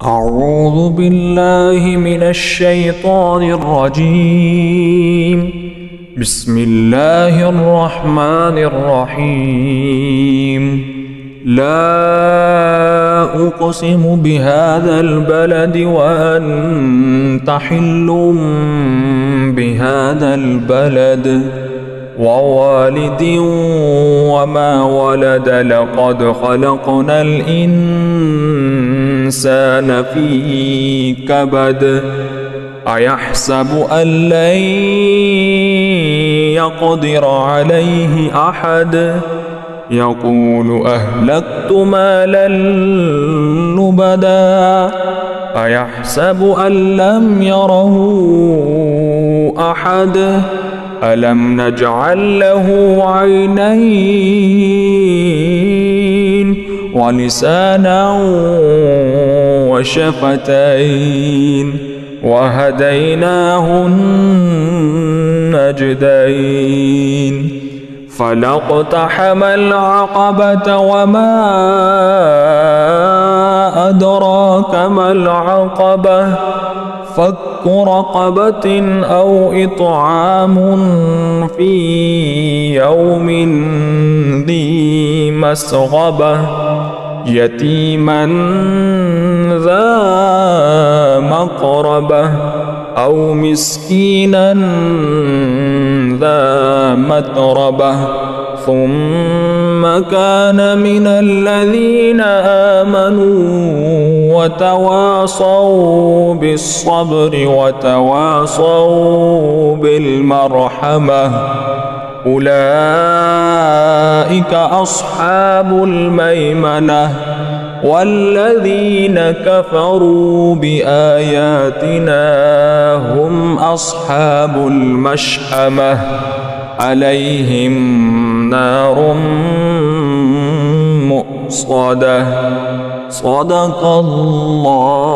أعوذ بالله من الشيطان الرجيم. بسم الله الرحمن الرحيم. لا أقسم بهذا البلد وأنت حل بهذا البلد ووالد وما ولد لقد خلقنا الإنسان في كبد أيحسب أن لن يقدر عليه أحد يقول أهلكت مالا لبدا أيحسب أن لم يره أحد ألم نجعل له عينين ولسانا وشفتين وهديناه النجدين فلاقتحم العقبة وما أدراك ما العقبة فك رقبة أو إطعام في يوم ذي مسغبة يتيما ذا مقربة أو مسكينا ذا متربة ثم كان من الذين آمنوا وتواصوا بالصبر وتواصوا بالمرحمة أولئك أصحاب الميمنة والذين كفروا بآياتنا هم أصحاب المشأمة عليهم نار مؤصدة صدق الله